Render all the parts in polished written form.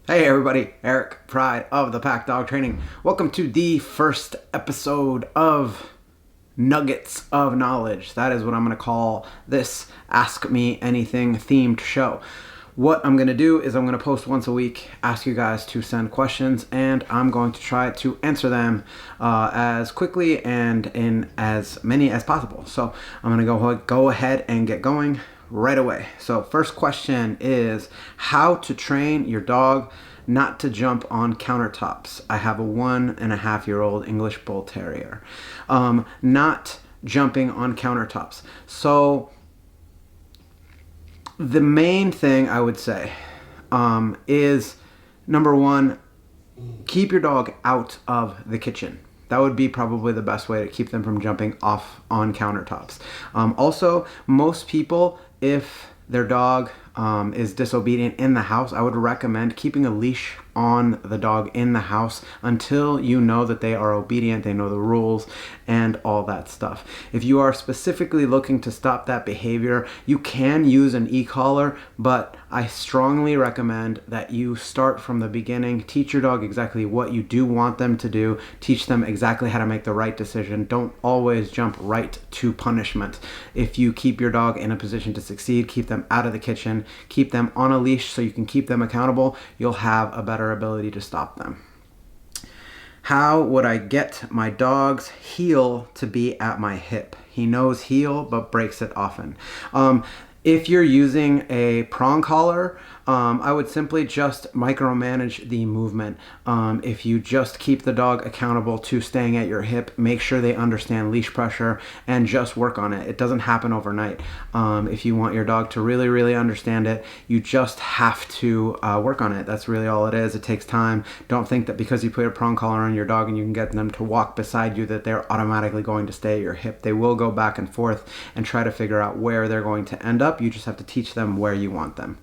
Hey everybody, Eric Pride of the Pack Dog Training. Welcome to the first episode of Nuggets of Knowledge. That is what I'm going to call this Ask Me Anything themed show. What I'm going to do is I'm going to post once a week, ask you guys to send questions, and I'm going to try to answer them as quickly and in as many as possible. So I'm going to go ahead and get going right away. So first question is how to train your dog not to jump on countertops. I have a 1.5-year-old English Bull Terrier. Not jumping on countertops. So the main thing I would say is number one, keep your dog out of the kitchen. That would be probably the best way to keep them from jumping off on countertops. Also, most people, if their dog is disobedient in the house, I would recommend keeping a leash on the dog in the house until you know that they are obedient, they know the rules, and all that stuff. If you are specifically looking to stop that behavior, you can use an e-collar, but I strongly recommend that you start from the beginning, teach your dog exactly what you do want them to do, teach them exactly how to make the right decision. Don't always jump right to punishment. If you keep your dog in a position to succeed, keep them out of the kitchen, keep them on a leash so you can keep them accountable, you'll have a better ability to stop them. How would I get my dog's heel to be at my hip? He knows heel, but breaks it often. If you're using a prong collar, I would simply just micromanage the movement. If you just keep the dog accountable to staying at your hip, make sure they understand leash pressure and just work on it. It doesn't happen overnight. If you want your dog to really, really understand it, you just have to work on it. That's really all it is. It takes time. Don't think that because you put a prong collar on your dog and you can get them to walk beside you that they're automatically going to stay at your hip. They will go back and forth and try to figure out where they're going to end up. You just have to teach them where you want them.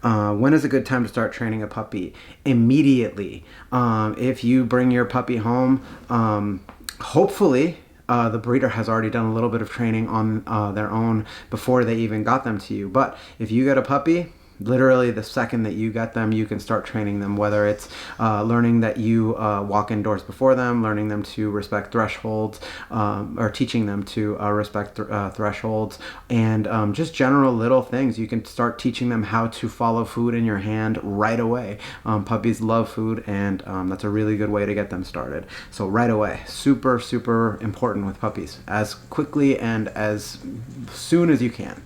When is a good time to start training a puppy? Immediately. If you bring your puppy home, hopefully the breeder has already done a little bit of training on their own before they even got them to you. But if you get a puppy, literally the second that you get them, you can start training them, whether it's learning that you walk indoors before them, learning them to respect thresholds, or teaching them to respect thresholds, and just general little things. You can start teaching them how to follow food in your hand right away. Puppies love food, and that's a really good way to get them started. So right away, super, super important with puppies, as quickly and as soon as you can.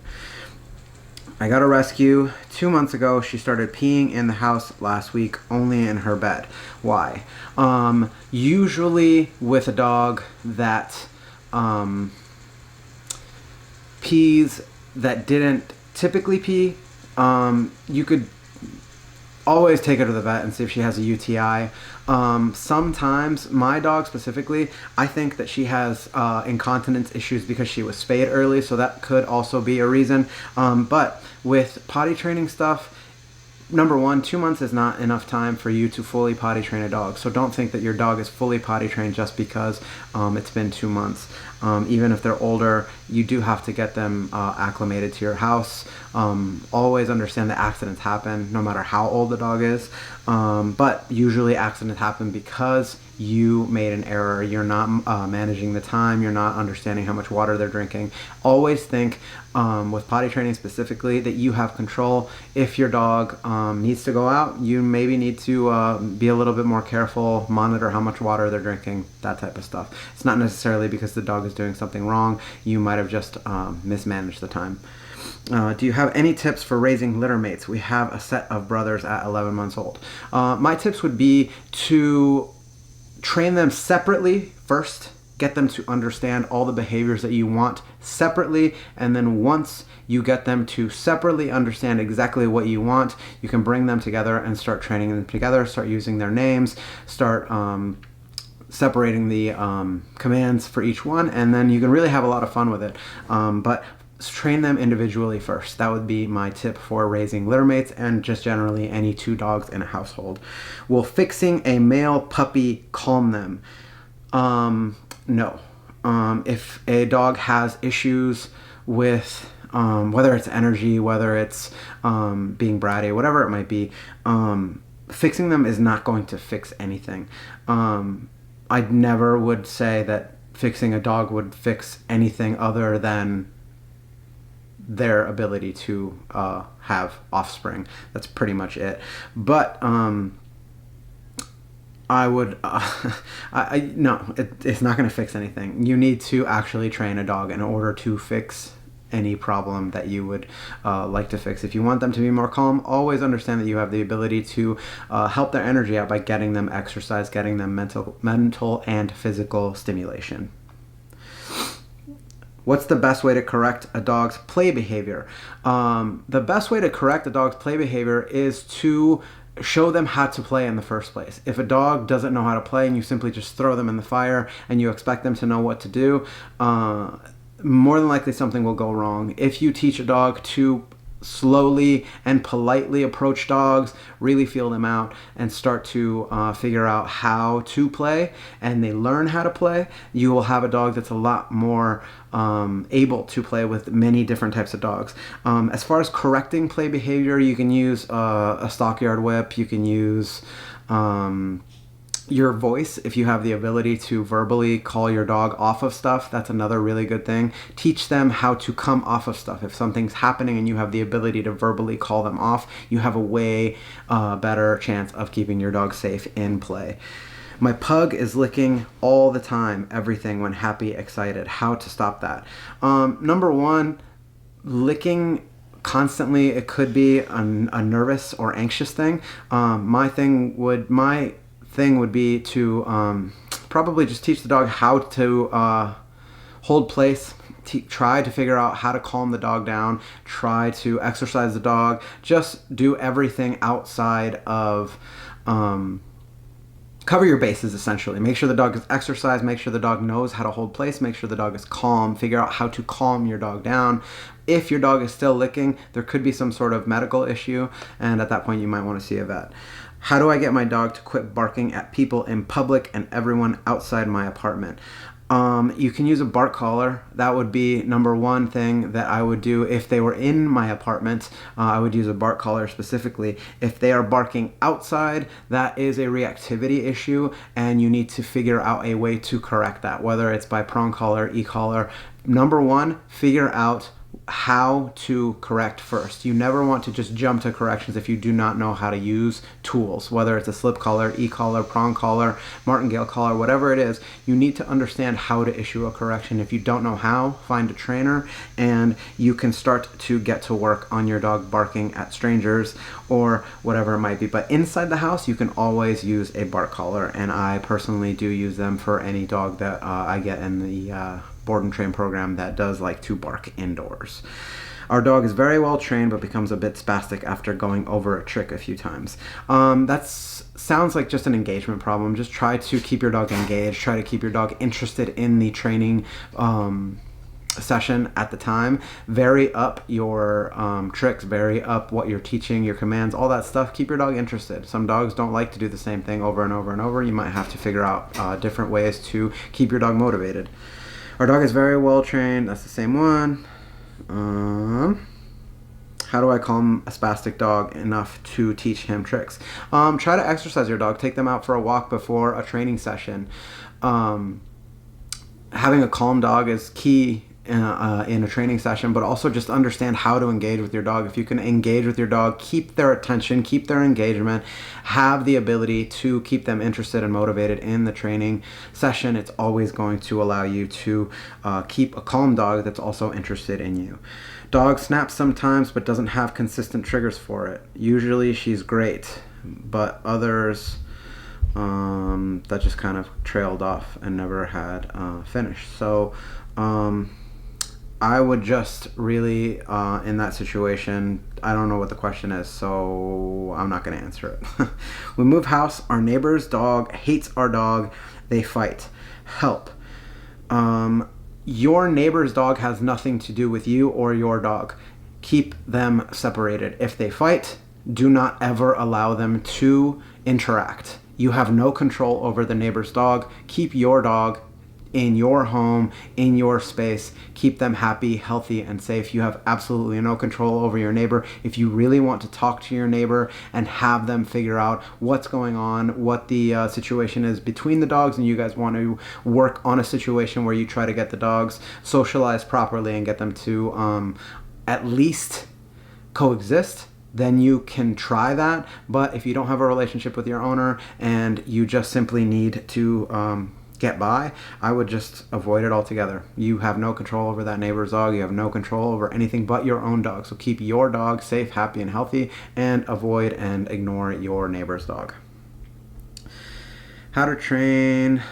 I got a rescue 2 months ago. She started peeing in the house last week, only in her bed. Why? Usually with a dog that pees that didn't typically pee, you could always take her to the vet and see if she has a UTI. Sometimes, my dog specifically, I think that she has incontinence issues because she was spayed early, so that could also be a reason. But with potty training stuff, number one, 2 months is not enough time for you to fully potty train a dog. So don't think that your dog is fully potty trained just because it's been 2 months. Even if they're older, you do have to get them acclimated to your house. Always understand that accidents happen no matter how old the dog is. But usually accidents happen because you made an error. You're not managing the time. You're not understanding how much water they're drinking. Always think with potty training specifically that you have control. If your dog needs to go out, you maybe need to be a little bit more careful, monitor how much water they're drinking, that type of stuff. It's not necessarily because the dog is doing something wrong. You might have just mismanaged the time. Do you have any tips for raising litter mates? We have a set of brothers at 11 months old. My tips would be to train them separately first. Get them to understand all the behaviors that you want separately, and then once you get them to separately understand exactly what you want, you can bring them together and start training them together, start using their names, start separating the commands for each one, and then you can really have a lot of fun with it. But train them individually first. That would be my tip for raising litter mates and just generally any two dogs in a household. Will fixing a male puppy calm them? No. If a dog has issues with whether it's energy, whether it's being bratty, whatever it might be, fixing them is not going to fix anything. I never would say that fixing a dog would fix anything other than their ability to have offspring. That's pretty much it. But I would, no, it's not going to fix anything. You need to actually train a dog in order to fix any problem that you would like to fix. If you want them to be more calm, always understand that you have the ability to help their energy out by getting them exercise, getting them mental and physical stimulation. What's the best way to correct a dog's play behavior? The best way to correct a dog's play behavior is to show them how to play in the first place. If a dog doesn't know how to play and you simply just throw them in the fire and you expect them to know what to do, more than likely something will go wrong. If you teach a dog to slowly and politely approach dogs, really feel them out, and start to figure out how to play, and they learn how to play, you will have a dog that's a lot more able to play with many different types of dogs. As far as correcting play behavior, you can use a stockyard whip, you can use your voice. If you have the ability to verbally call your dog off of stuff, that's another really good thing. Teach them how to come off of stuff. If something's happening and you have the ability to verbally call them off, you have a way better chance of keeping your dog safe in play. My pug is licking all the time, everything when happy, excited. How to stop that? Number one, licking constantly, it could be a nervous or anxious thing. My thing would be to probably just teach the dog how to hold place, try to figure out how to calm the dog down, try to exercise the dog, just do everything outside of cover your bases, essentially. Make sure the dog is exercised, make sure the dog knows how to hold place, make sure the dog is calm, figure out how to calm your dog down. If your dog is still licking, there could be some sort of medical issue, and at that point you might want to see a vet. How do I get my dog to quit barking at people in public and everyone outside my apartment? You can use a bark collar. That would be number one thing that I would do if they were in my apartment. I would use a bark collar specifically. If they are barking outside, that is a reactivity issue, and you need to figure out a way to correct that, whether it's by prong collar, e-collar. Number one, figure out how to correct first. You never want to just jump to corrections if you do not know how to use tools, whether it's a slip collar, e-collar, prong collar, martingale collar, whatever it is. You need to understand how to issue a correction. If you don't know how, find a trainer, and you can start to get to work on your dog barking at strangers or whatever it might be. But inside the house, you can always use a bark collar, and I personally do use them for any dog that I get in the board and train program that does like to bark indoors. Our dog is very well trained but becomes a bit spastic after going over a trick a few times. That sounds like just an engagement problem. Just try to keep your dog engaged. Try to keep your dog interested in the training session at the time. Vary up your tricks, vary up what you're teaching, your commands, all that stuff. Keep your dog interested. Some dogs don't like to do the same thing over and over and over. You might have to figure out different ways to keep your dog motivated. Our dog is very well trained. That's the same one. How do I calm a spastic dog enough to teach him tricks? Try to exercise your dog. Take them out for a walk before a training session. Having a calm dog is key in a training session, but also just understand how to engage with your dog. If you can engage with your dog, keep their attention, keep their engagement, have the ability to keep them interested and motivated in the training session, it's always going to allow you to keep a calm dog that's also interested in you. Dog snaps sometimes but doesn't have consistent triggers for it. Usually she's great, but others that just kind of trailed off and never had finished. So I would just really, in that situation, I don't know what the question is, so I'm not going to answer it. We move house. Our neighbor's dog hates our dog. They fight. Help. Your neighbor's dog has nothing to do with you or your dog. Keep them separated. If they fight, do not ever allow them to interact. You have no control over the neighbor's dog. Keep your dog in your home, in your space. Keep them happy, healthy, and safe. You have absolutely no control over your neighbor. If you really want to talk to your neighbor and have them figure out what's going on, what the situation is between the dogs, and you guys want to work on a situation where you try to get the dogs socialized properly and get them to at least coexist, then you can try that. But if you don't have a relationship with your owner and you just simply need to get by, I would just avoid it altogether. You have no control over that neighbor's dog. You have no control over anything but your own dog. So keep your dog safe, happy, and healthy, and avoid and ignore your neighbor's dog. How to train.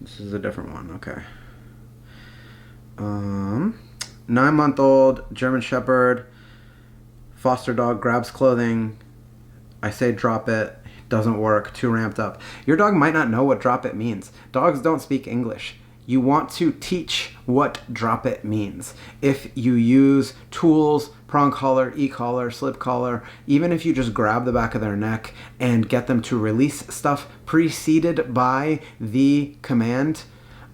This is a different one. Okay. 9-month-old German Shepherd. Foster dog grabs clothing. I say drop it. Doesn't work. Too ramped up. Your dog might not know what drop it means. Dogs don't speak English. You want to teach what drop it means. If you use tools, prong collar, e-collar, slip collar, even if you just grab the back of their neck and get them to release stuff preceded by the command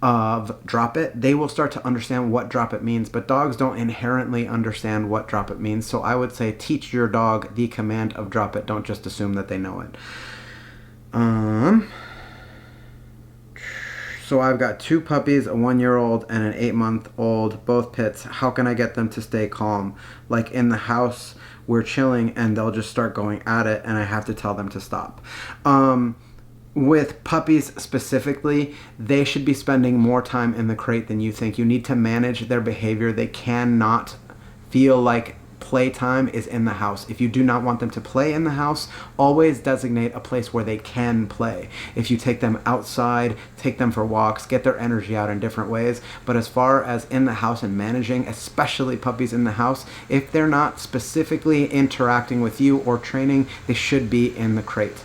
of drop it, they will start to understand what drop it means. But dogs don't inherently understand what drop it means. So I would say teach your dog the command of drop it. Don't just assume that they know it. So I've got 2 puppies, a 1-year-old and an 8-month-old, both pits. How can I get them to stay calm? Like in the house, we're chilling and they'll just start going at it and I have to tell them to stop. With puppies specifically, they should be spending more time in the crate than you think. You need to manage their behavior. They cannot feel like playtime is in the house. If you do not want them to play in the house, always designate a place where they can play. If you take them outside, take them for walks, get their energy out in different ways. But as far as in the house and managing, especially puppies in the house, if they're not specifically interacting with you or training, they should be in the crate.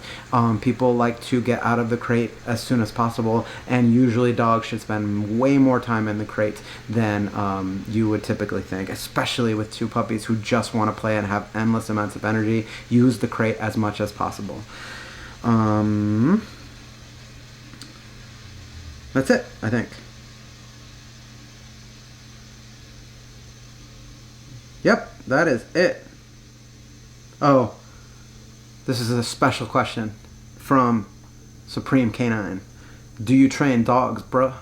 People like to get out of the crate as soon as possible, and usually dogs should spend way more time in the crate than you would typically think, especially with 2 puppies who just want to play and have endless amounts of energy. Use the crate as much as possible. That's it, I think. Yep, that is it. Oh, this is a special question from Supreme Canine. Do you train dogs, bruh?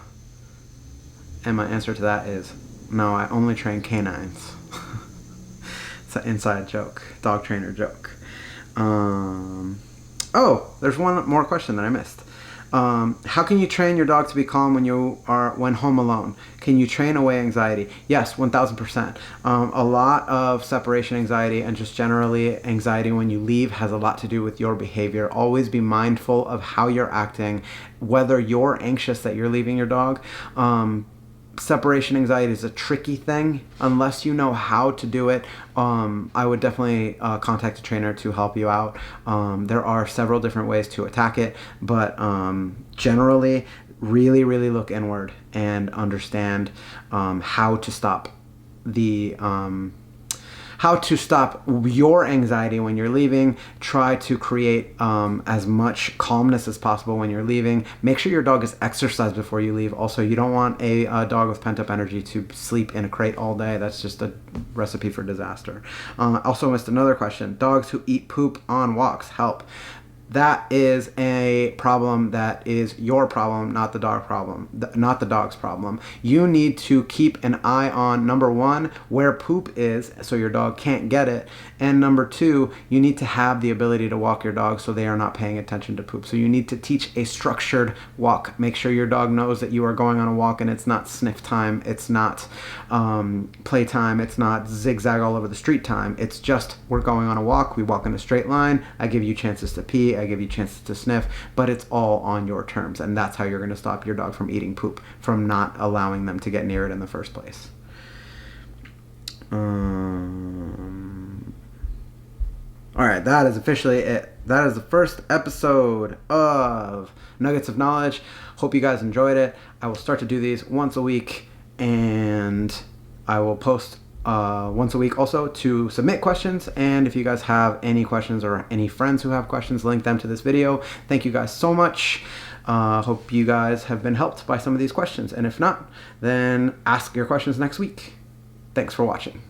And my answer to that is no, I only train canines. It's an inside joke, dog trainer joke. Oh, there's one more question that I missed. How can you train your dog to be calm when home alone? Can you train away anxiety? Yes, 1000%. A lot of separation anxiety and just generally anxiety when you leave has a lot to do with your behavior. Always be mindful of how you're acting, whether you're anxious that you're leaving your dog. Separation anxiety is a tricky thing. Unless you know how to do it, I would definitely contact a trainer to help you out. There are several different ways to attack it, but generally, really look inward and understand how to stop your anxiety when you're leaving. Try to create as much calmness as possible when you're leaving. Make sure your dog is exercised before you leave. Also, you don't want a dog with pent-up energy to sleep in a crate all day. That's just a recipe for disaster. Also missed another question. Dogs who eat poop on walks, help. That is a problem that is your problem, not the dog problem, not the dog's problem. You need to keep an eye on, number 1, where poop is so your dog can't get it. And number 2, you need to have the ability to walk your dog so they are not paying attention to poop. So you need to teach a structured walk. Make sure your dog knows that you are going on a walk and it's not sniff time, it's not play time, it's not zigzag all over the street time. It's just, we're going on a walk, we walk in a straight line, I give you chances to pee, I give you chances to sniff, but it's all on your terms, and that's how you're going to stop your dog from eating poop, from not allowing them to get near it in the first place. Alright, that is officially it. That is the first episode of Nuggets of Knowledge. Hope you guys enjoyed it. I will start to do these once a week, and I will post once a week also to submit questions. And if you guys have any questions or any friends who have questions, link them to this video. Thank you guys so much. Hope you guys have been helped by some of these questions. And if not, then ask your questions next week. Thanks for watching.